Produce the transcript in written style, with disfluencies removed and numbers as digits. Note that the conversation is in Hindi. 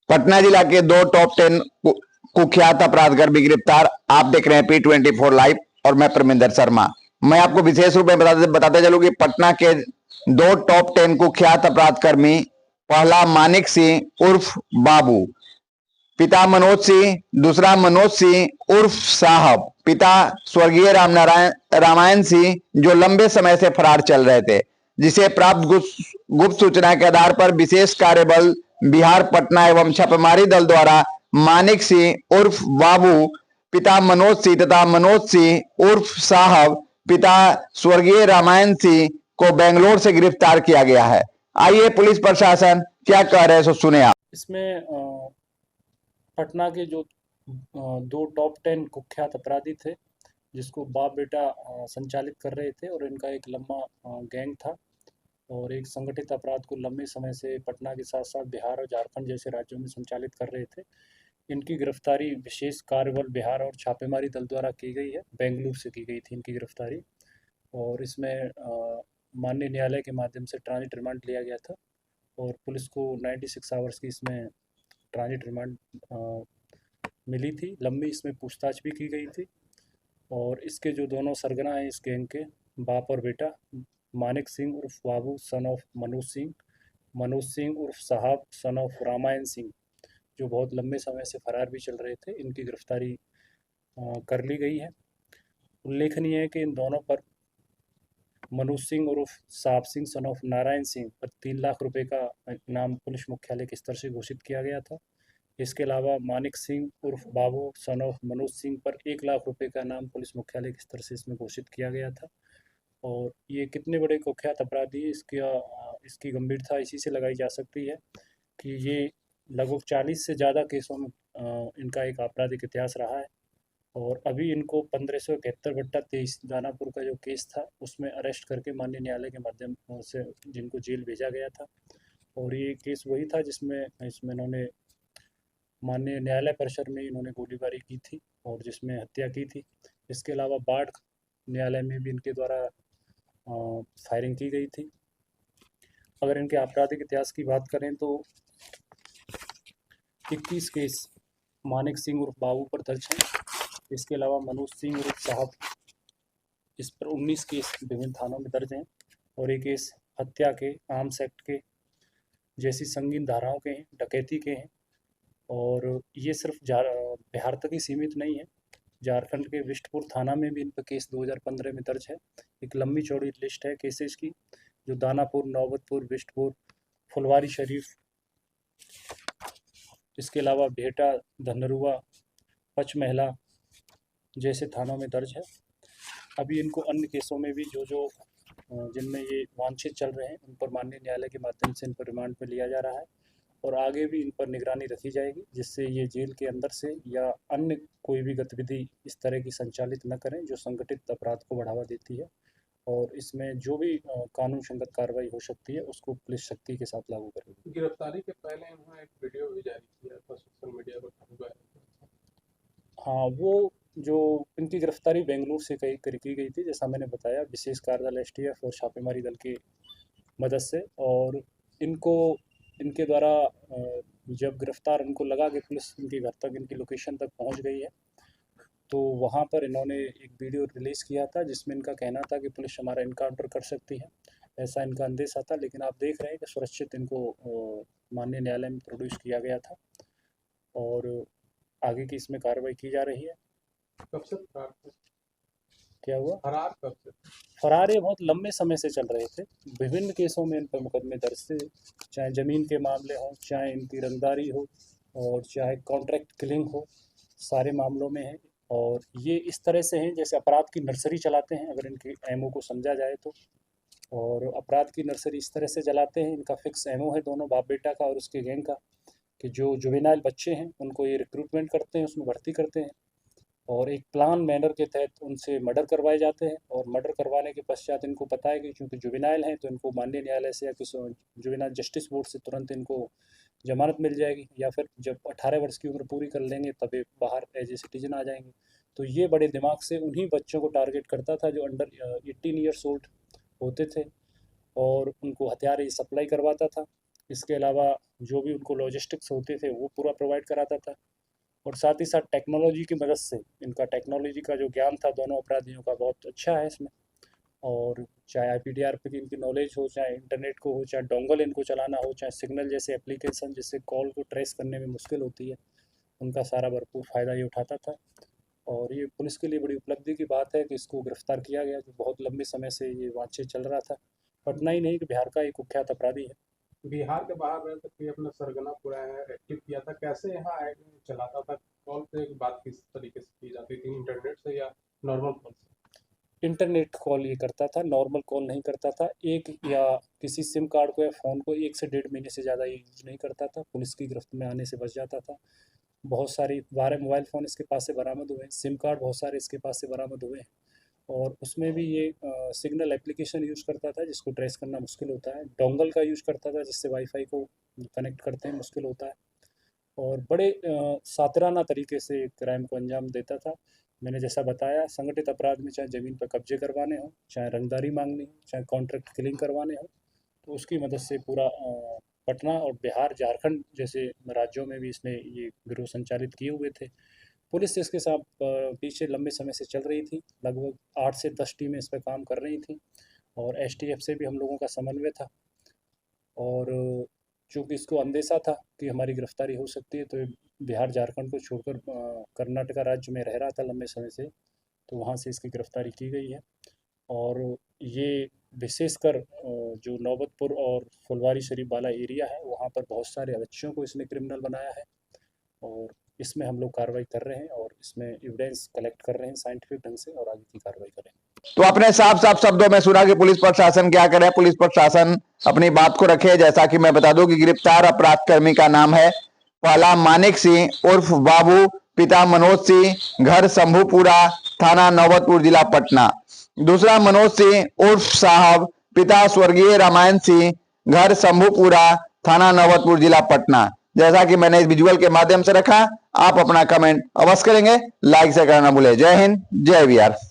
पटना जिला के दो टॉप 10 कुख्यात अपराधकर भी गिरफ्तार। आप देख रहे हैं P24 लाइव और मैं परमिंदर शर्मा। मैं आपको विशेष रूप में बताते चलूं कि पटना के दो टॉप 10 कुख्यात अपराधकर्मी, पहला मानिक सिंह उर्फ बाबू, पिता मनोज सिंह, दूसरा मनोज सिंह उर्फ साहब, पिता स्वर्गीय रामायण सिंह, जो लंबे समय से फरार चल रहे थे, जिसे प्राप्त गुप्त सूचना के आधार पर विशेष कार्यबल बिहार पटना एवं छापेमारी दल द्वारा मानिक सिंह उर्फ बाबू, पिता मनोज सिंह तथा मनोज सिंह उर्फ साहब, पिता स्वर्गीय रामायण सिंह को बेंगलोर से गिरफ्तार किया गया है। आइए पुलिस प्रशासन क्या कह रहे हैं सो सुने आप। इसमें पटना के जो दो टॉप 10 कुख्यात अपराधी थे, जिसको बाप बेटा संचालित कर रहे थे, और इनका एक लंबा गैंग था और एक संगठित अपराध को लंबे समय से पटना के साथ साथ बिहार और झारखंड जैसे राज्यों में संचालित कर रहे थे। इनकी गिरफ्तारी विशेष कार्यबल बिहार और छापेमारी दल द्वारा की गई है। बेंगलुरु से की गई थी इनकी गिरफ्तारी, और इसमें माननीय न्यायालय के माध्यम से ट्रांजिट रिमांड लिया गया था और पुलिस को 96 आवर्स की इसमें ट्रांजिट रिमांड मिली थी। लंबी इसमें पूछताछ भी की गई थी, और इसके जो दोनों सरगना हैं इस गैंग के, बाप और बेटा, मानिक सिंह उर्फ बाबू सन ऑफ मनोज सिंह उर्फ साहब सन ऑफ रामायण सिंह, जो बहुत लंबे समय से फरार भी चल रहे थे, इनकी गिरफ्तारी कर ली गई है। उल्लेखनीय है कि इन दोनों पर मनोज सिंह उर्फ साहब सिंह सन ऑफ नारायण सिंह पर 3 लाख रुपए का इनाम पुलिस मुख्यालय के स्तर से घोषित किया गया था। इसके अलावा मानिक सिंह उर्फ बाबू सन ऑफ मनोज सिंह पर 1 लाख रुपए का इनाम पुलिस मुख्यालय के स्तर से इसमें घोषित किया गया था। और ये कितने बड़े कुख्यात अपराधी है, इसकी गंभीरता इसी से लगाई जा सकती है कि ये लगभग 40 से ज़्यादा केसों में इनका एक आपराधिक इतिहास रहा है, और अभी इनको 1571/23 दानापुर का जो केस था उसमें अरेस्ट करके माननीय न्यायालय के माध्यम से जिनको जेल भेजा गया था। और ये केस वही था जिसमें इन्होंने माननीय न्यायालय परिसर में इन्होंने गोलीबारी की थी और जिसमें हत्या की थी। इसके अलावा बाढ़ न्यायालय में भी इनके द्वारा फायरिंग की गई थी। अगर इनके आपराधिक इतिहास की बात करें तो 21 केस मानिक सिंह उर्फ बाबू पर दर्ज हैं। इसके अलावा मनोज सिंह उर्फ साहब, इस पर 19 केस विभिन्न थानों में दर्ज हैं, और एक केस हत्या के, आर्म्स एक्ट के जैसी संगीन धाराओं के हैं, डकैती के हैं। और ये सिर्फ बिहार तक ही सीमित नहीं है, झारखंड के बिष्टपुर थाना में भी इन पर केस 2015 में दर्ज है। एक लंबी चौड़ी लिस्ट है केसेस की, जो दानापुर, नौबतपुर, बिष्टपुर, फुलवारी शरीफ, इसके अलावा भेटा, धनरुआ, पचमहला जैसे थानों में दर्ज है। अभी इनको अन्य केसों में भी जो जिनमें ये वांछित चल रहे हैं, उन पर माननीय न्यायालय के माध्यम से इन पर रिमांड पर लिया जा रहा है, और आगे भी इन पर निगरानी रखी जाएगी, जिससे ये जेल के अंदर से या अन्य कोई भी गतिविधि इस तरह की संचालित न करें जो संगठित अपराध को बढ़ावा देती है। और इसमें जो भी कानून संगत कार्रवाई हो सकती है उसको पुलिस शक्ति के साथ लागू करेगी। गिरफ्तारी के पहले इन्होंने एक वीडियो भी जारी किया था सोशल मीडिया पर। हाँ, वो जो इनकी गिरफ्तारी बेंगलुरु से की गई थी, जैसा मैंने बताया, विशेष कार्यदल STF और छापेमारी दल की मदद से। और इनको इनके द्वारा जब गिरफ्तार इनको लगा कि पुलिस इनके घर तक, इनकी लोकेशन तक पहुंच गई है, तो वहां पर इन्होंने एक वीडियो रिलीज़ किया था जिसमें इनका कहना था कि पुलिस हमारा इनकाउंटर कर सकती है, ऐसा इनका अंदेशा था। लेकिन आप देख रहे हैं कि सुरक्षित इनको माननीय न्यायालय में प्रोड्यूस किया गया था, और आगे की इसमें कार्रवाई की जा रही है। कब से फरार थे? क्या हुआ? फरार कब से? फरार ये बहुत लंबे समय से चल रहे थे। विभिन्न केसों में इन पर मुकदमे दर्ज थे, चाहे ज़मीन के मामले हों, चाहे इनकी रंगदारी हो, और चाहे कॉन्ट्रैक्ट किलिंग हो, सारे मामलों में हैं। और ये इस तरह से हैं जैसे अपराध की नर्सरी चलाते हैं, अगर इनके एमओ को समझा जाए तो। और अपराध की नर्सरी इस तरह से चलाते हैं, इनका फिक्स एमओ है दोनों बाप बेटा का और उसके गैंग का, कि जो जुवेनाइल बच्चे हैं उनको ये रिक्रूटमेंट करते हैं, उसमें भर्ती करते हैं, और एक प्लान मैनर के तहत उनसे मर्डर करवाए जाते हैं। और मर्डर करवाने के पश्चात इनको पता है कि चूँकि जुवेनाइल हैं तो इनको माननीय न्यायालय से या किसी जुवेनाइल जस्टिस बोर्ड से तुरंत इनको जमानत मिल जाएगी, या फिर जब 18 वर्ष की उम्र पूरी कर लेंगे तब ये बाहर एज ए सिटीजन आ जाएंगे। तो ये बड़े दिमाग से उन्हीं बच्चों को टारगेट करता था जो अंडर 18 ईयर्स ओल्ड होते थे, और उनको हथियार ये सप्लाई करवाता था। इसके अलावा जो भी उनको लॉजिस्टिक्स होते थे वो पूरा प्रोवाइड कराता था। और साथ ही साथ टेक्नोलॉजी की मदद से, इनका टेक्नोलॉजी का जो ज्ञान था दोनों अपराधियों का बहुत अच्छा है इसमें। और चाहे IPTR की इनकी नॉलेज हो, चाहे इंटरनेट को हो, चाहे डोंगल इनको चलाना हो, चाहे सिग्नल जैसे एप्लीकेशन जिससे कॉल को ट्रेस करने में मुश्किल होती है, उनका सारा भरपूर फ़ायदा ये उठाता था। और ये पुलिस के लिए बड़ी उपलब्धि की बात है कि इसको गिरफ्तार किया गया, जो बहुत लंबे समय से ये वांछित चल रहा था। पटना ही नहीं कि बिहार का एक कुख्यात अपराधी है। बिहार के बाहर रह सकते अपना सरगना पूरा एक्टिव किया था, कैसे यहाँ चलाता था? कॉल पे बात किस तरीके से की जाती थी, इंटरनेट से या नॉर्मल कॉल से? इंटरनेट कॉल ये करता था, नॉर्मल कॉल नहीं करता था। एक या किसी सिम कार्ड को या फ़ोन को 1 से 1.5 महीने से ज़्यादा ये यूज़ नहीं करता था, पुलिस की गिरफ्त में आने से बच जाता था। बहुत सारी 12 मोबाइल फ़ोन इसके पास से बरामद हुए हैं, सिम कार्ड बहुत सारे इसके पास से बरामद हुए हैं। और उसमें भी ये सिग्नल एप्लीकेशन यूज़ करता था जिसको ट्रेस करना मुश्किल होता है। डोंगल का यूज़ करता था जिससे वाईफाई को कनेक्ट करते हैं मुश्किल होता है। और बड़े सातिराना तरीके से क्राइम को अंजाम देता था। मैंने जैसा बताया, संगठित अपराध में चाहे ज़मीन पर कब्जे करवाने हो, चाहे रंगदारी मांगनी हो, चाहे कॉन्ट्रैक्ट किलिंग करवाने हो, तो उसकी मदद से पूरा पटना और बिहार, झारखंड जैसे राज्यों में भी इसने ये गिरोह संचालित किए हुए थे। पुलिस इसके साथ पीछे लंबे समय से चल रही थी, लगभग 8 से 10 टीमें इस पर काम कर रही थी। और STF से भी हम लोगों का समन्वय था। और चूँकि इसको अंदेशा था कि हमारी गिरफ्तारी हो सकती है, तो ये बिहार झारखंड को छोड़कर कर्नाटका राज्य में रह रहा था लंबे समय से, तो वहाँ से इसकी गिरफ्तारी की गई है। और ये विशेषकर जो नौबतपुर और फुलवारी शरीफ वाला एरिया है, वहाँ पर बहुत सारे बच्चों को इसने क्रिमिनल बनाया है। और इसमें हम लोग कार्रवाई कर रहे हैं और इसमें एविडेंस कलेक्ट कर रहे हैं साइंटिफिक ढंग से, और आगे की कार्रवाई करें। तो आपने साफ साफ शब्दों में सुना कि पुलिस प्रशासन क्या करे। पुलिस प्रशासन अपनी बात को रखे। जैसा कि मैं बता दूं कि गिरफ्तार अपराधकर्मी का नाम है पहला मानिक सिंह उर्फ बाबू, पिता मनोज सिंह, घर शंभूपुरा, थाना नौबतपुर, जिला पटना। दूसरा मनोज सिंह उर्फ साहब, पिता स्वर्गीय रामायण सिंह, घर शंभूपुरा, थाना नौबतपुर, जिला पटना। जैसा कि मैंने इस विजुअल के माध्यम से रखा, आप अपना कमेंट अवश्य करेंगे, लाइक से करना भूले। जय हिंद, जय बिहार।